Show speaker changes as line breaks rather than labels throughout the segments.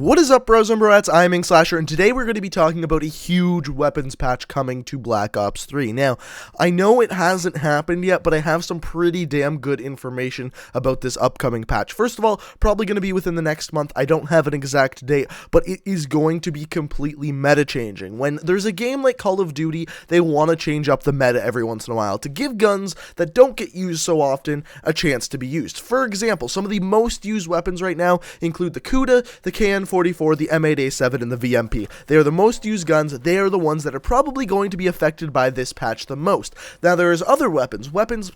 What is up, bros and broettes? I'm Inkslasher, and today we're going to be talking about a huge weapons patch coming to Black Ops 3. Now, I know it hasn't happened yet, but I have some pretty damn good information about this upcoming patch. First of all, probably going to be within the next month. I don't have an exact date, but it is going to be completely meta-changing. When there's a game like Call of Duty, they want to change up the meta every once in a while to give guns that don't get used so often a chance to be used. For example, some of the most used weapons right now include the Kuda, the KN-44, the M8A7, and the VMP. They are the most used guns. They are the ones that are probably going to be affected by this patch the most. Now, there is other weapons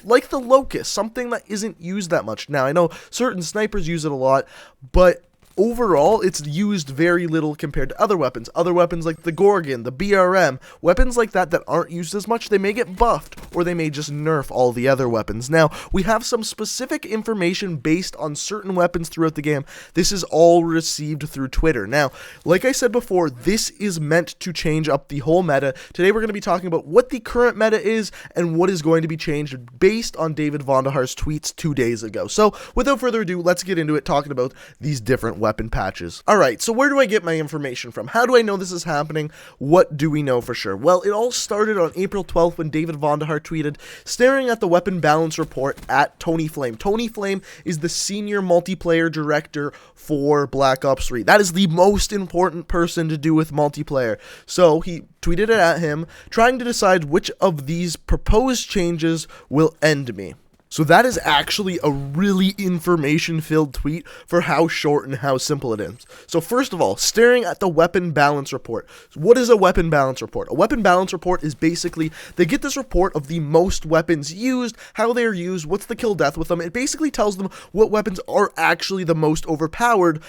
like the Locust, something that isn't used that much. Now, I know certain snipers use it a lot, but overall, it's used very little compared to other weapons. Other weapons like the Gorgon, the BRM, weapons like that aren't used as much, they may get buffed, or they may just nerf all the other weapons. Now, we have some specific information based on certain weapons throughout the game. This is all received through Twitter. Now, like I said before, this is meant to change up the whole meta. Today, we're going to be talking about what the current meta is and what is going to be changed based on David Vonderhaar's tweets 2 days ago. So, without further ado, let's get into it, talking about these different weapon patches. Alright, so where do I get my information from? How do I know this is happening? What do we know for sure? Well, it all started on April 12th when David Vonderhaar tweeted, staring at the weapon balance report at Tony Flame. Tony Flame is the senior multiplayer director for Black Ops 3. That is the most important person to do with multiplayer. So he tweeted it at him, trying to decide which of these proposed changes will end me. So that is actually a really information-filled tweet for how short and how simple it is. So first of all, staring at the weapon balance report. So what is a weapon balance report? A weapon balance report is basically, they get this report of the most weapons used, how they're used, what's the kill death with them. It basically tells them what weapons are actually the most overpowered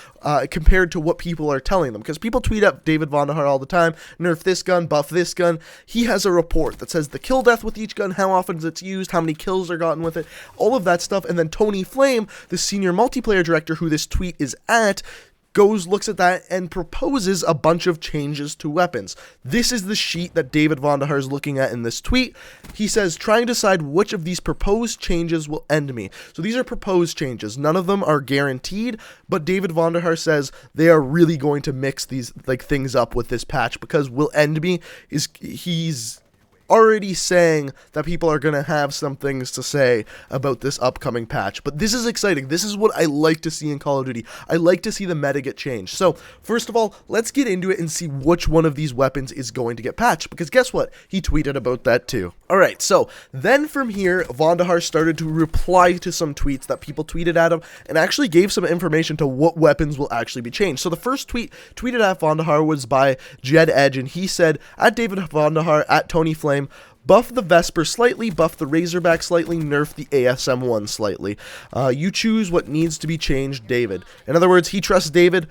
compared to what people are telling them. Because people tweet at David Vonderhaar all the time, nerf this gun, buff this gun. He has a report that says the kill death with each gun, how often it's used, how many kills are gotten with it, all of that stuff. And then Tony Flame, the senior multiplayer director who this tweet is at, looks at that and proposes a bunch of changes to weapons. This is the sheet that David Vonderhaar is looking at in this tweet. He says, trying to decide which of these proposed changes will end me. So these are proposed changes. None of them are guaranteed, but David Vonderhaar says they are really going to mix these things up with this patch, because will end me is he's already saying that people are going to have some things to say about this upcoming patch. But this is exciting. This is what I like to see in Call of Duty. I like to see the meta get changed. So, first of all, let's get into it and see which one of these weapons is going to get patched, because guess what? He tweeted about that too. Alright, so then from here, Vonderhaar started to reply to some tweets that people tweeted at him and actually gave some information to what weapons will actually be changed. So the first tweet tweeted at Vonderhaar was by Jed Edge, and he said, at David Vonderhaar, at Tony Flame, buff the Vesper slightly, buff the Razorback slightly, nerf the ASM-1 slightly. You choose what needs to be changed, David. In other words, he trusts David.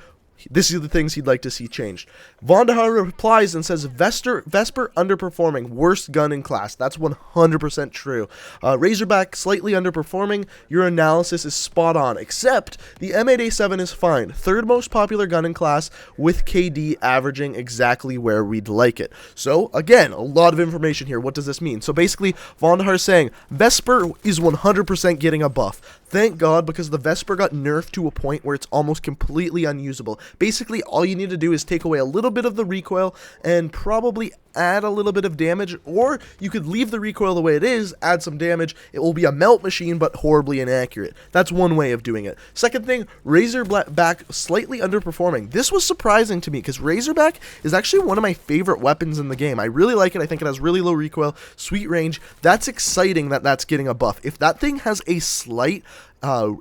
This is the things he'd like to see changed. Vonderhaar replies and says, Vesper underperforming, worst gun in class. That's 100% true. Razorback slightly underperforming. Your analysis is spot on, except the M8A7 is fine. Third most popular gun in class, with KD averaging exactly where we'd like it. So, again, a lot of information here. What does this mean? So basically, Vonderhaar is saying, Vesper is 100% getting a buff. Thank God, because the Vesper got nerfed to a point where it's almost completely unusable. Basically, all you need to do is take away a little bit of the recoil and probably add a little bit of damage, or you could leave the recoil the way it is, add some damage. It will be a melt machine, but horribly inaccurate. That's one way of doing it. Second thing, Razorback slightly underperforming. This was surprising to me, because Razorback is actually one of my favorite weapons in the game. I really like it. I think it has really low recoil, sweet range. That's exciting that that's getting a buff. If that thing has a slight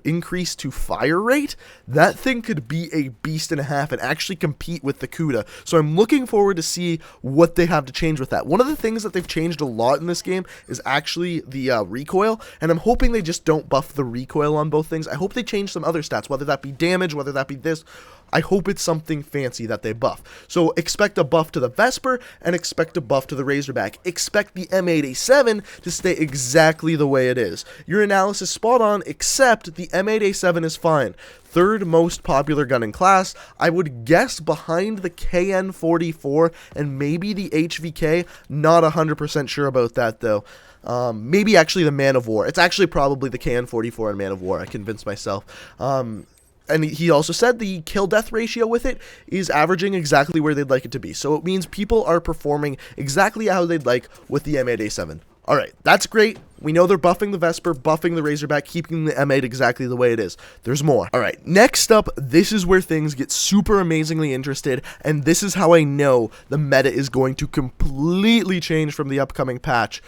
increase to fire rate, that thing could be a beast and a half and actually compete with the Kuda. So I'm looking forward to see what they have to change with that. One of the things that they've changed a lot in this game is actually the recoil, and I'm hoping they just don't buff the recoil on both things. I hope they change some other stats, whether that be damage, whether that be this. I hope it's something fancy that they buff. So expect a buff to the Vesper and expect a buff to the Razorback. Expect the M8A7 to stay exactly the way it is. Your analysis spot on, except the M8A7 is fine. Third most popular gun in class, I would guess behind the KN-44 and maybe the HVK. Not 100% sure about that though. Maybe actually the Man of War. It's actually probably the KN-44 and Man of War. I convinced myself. And he also said the kill-death ratio with it is averaging exactly where they'd like it to be. So it means people are performing exactly how they'd like with the M8A7. Alright, that's great. We know they're buffing the Vesper, buffing the Razorback, keeping the M8 exactly the way it is. There's more. Alright, next up, this is where things get super amazingly interested, and this is how I know the meta is going to completely change from the upcoming patch.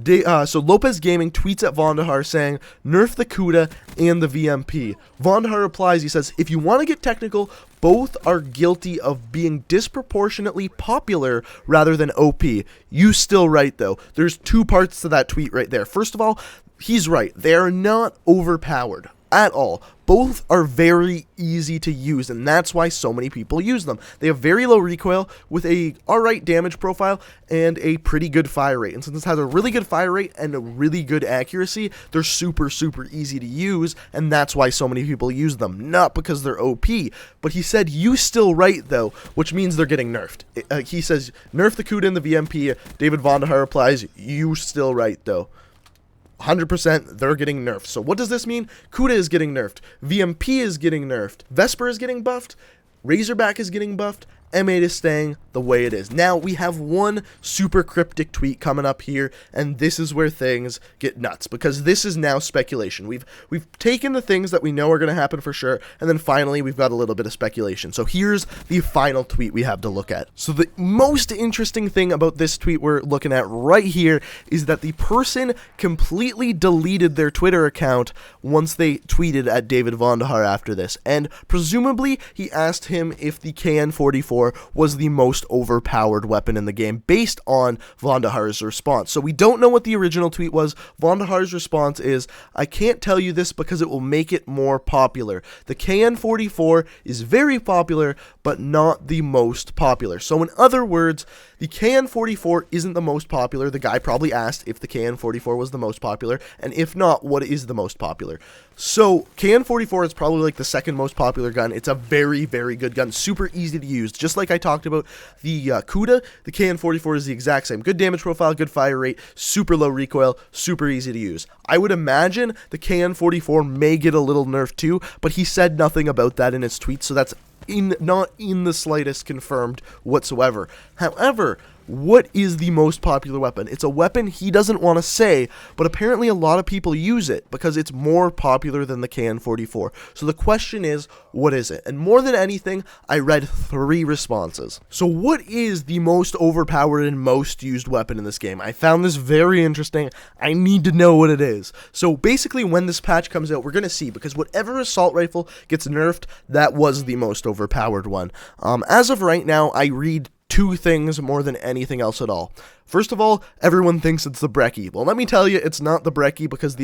So Lopez Gaming tweets at Vondahar saying, nerf the Kuda and the VMP. Vondahar replies, he says, if you want to get technical, both are guilty of being disproportionately popular rather than OP. You still right, though. There's two parts to that tweet right there. First of all, he's right. They are not overpowered at all. Both are very easy to use, and that's why so many people use them. They have very low recoil with a alright damage profile and a pretty good fire rate. And since it has a really good fire rate and a really good accuracy, they're super easy to use, and that's why so many people use them. Not because they're OP, but he said, you still right, though, which means they're getting nerfed. He says, nerf the Kuda and the VMP. David Vondahar replies, you still right, though. 100% they're getting nerfed. So what does this mean? Kuda is getting nerfed. VMP is getting nerfed. Vesper is getting buffed. Razorback is getting buffed. M8 is staying the way it is. Now, we have one super cryptic tweet coming up here, and this is where things get nuts, because this is now speculation. We've taken the things that we know are going to happen for sure, and then finally, we've got a little bit of speculation. So here's the final tweet we have to look at. So the most interesting thing about this tweet we're looking at right here is that the person completely deleted their Twitter account once they tweeted at David Vondahar after this, and presumably, he asked him if the KN-44 was the most overpowered weapon in the game based on Vondahar's response. So we don't know what the original tweet was. Vondahar's response is, I can't tell you this because it will make it more popular. The KN-44 is very popular, but not the most popular. So in other words, the KN-44 isn't the most popular. The guy probably asked if the KN-44 was the most popular, and if not, what is the most popular? So KN-44 is probably like the second most popular gun. It's a very good gun, super easy to use. Just like I talked about the Kuda, the KN-44 is the exact same. Good damage profile, good fire rate, super low recoil, super easy to use. I would imagine the KN-44 may get a little nerfed too, but he said nothing about that in his tweet, so that's not in the slightest confirmed whatsoever. However, what is the most popular weapon? It's a weapon he doesn't want to say, but apparently a lot of people use it because it's more popular than the KN-44. So the question is, what is it? And more than anything, I read 3 responses. So what is the most overpowered and most used weapon in this game? I found this very interesting. I need to know what it is. So basically, when this patch comes out, we're going to see, because whatever assault rifle gets nerfed, that was the most overpowered one. As of right now, I read 2 things more than anything else at all. First of all, everyone thinks it's the Brecci. Well, let me tell you, it's not the Brecci, because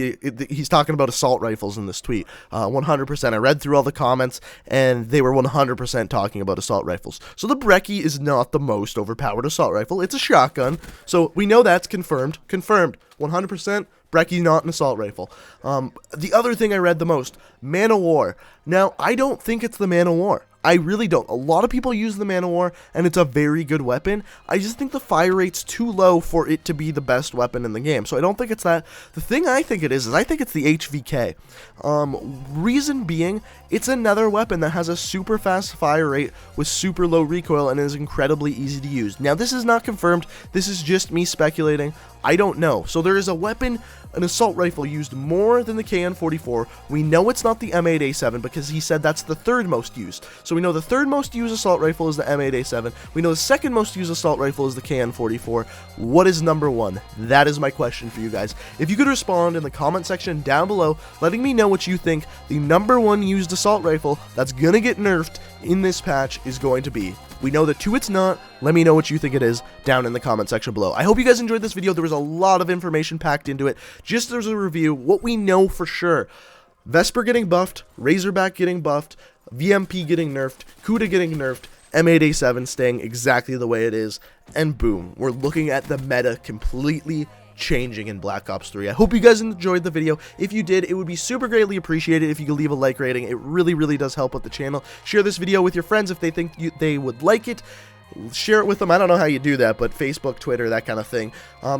he's talking about assault rifles in this tweet. 100%. I read through all the comments, and they were 100% talking about assault rifles. So the Brecci is not the most overpowered assault rifle. It's a shotgun. So we know that's confirmed. Confirmed. 100%. Brecci not an assault rifle. The other thing I read the most, Man of War. Now, I don't think it's the Man of War. I really don't. A lot of people use the Man of War, and it's a very good weapon. I just think the fire rate's too low for it to be the best weapon in the game. So I don't think it's that. The thing I think it is I think it's the HVK. Reason being, it's another weapon that has a super fast fire rate with super low recoil and is incredibly easy to use. Now, this is not confirmed. This is just me speculating. I don't know. So there is a weapon, an assault rifle, used more than the KN-44. We know it's not the M8A7 because he said that's the 3rd most used. So we know the 3rd most used assault rifle is the M8A7. We know the 2nd most used assault rifle is the KN-44. What is number 1? That is my question for you guys. If you could respond in the comment section down below, letting me know what you think the number 1 used assault rifle that's gonna get nerfed in this patch is going to be. We know that 2 it's not. Let me know what you think it is down in the comment section below. I hope you guys enjoyed this video. There was a lot of information packed into it. Just as a review, what we know for sure. Vesper getting buffed, Razorback getting buffed, VMP getting nerfed, Kuda getting nerfed, M8A7 staying exactly the way it is, and boom, we're looking at the meta completely changing in Black Ops 3. I hope you guys enjoyed the video. If you did, it would be super greatly appreciated if you could leave a like rating. It really does help with the channel. Share this video with your friends if they think they would like it. share it with them. I don't know how you do that, but Facebook, Twitter, that kind of thing.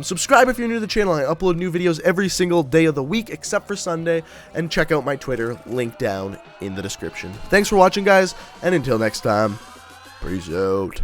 Subscribe if you're new to the channel. I upload new videos every single day of the week except for Sunday, and check out my Twitter, link down in the description. Thanks for watching, guys, and until next time, peace out.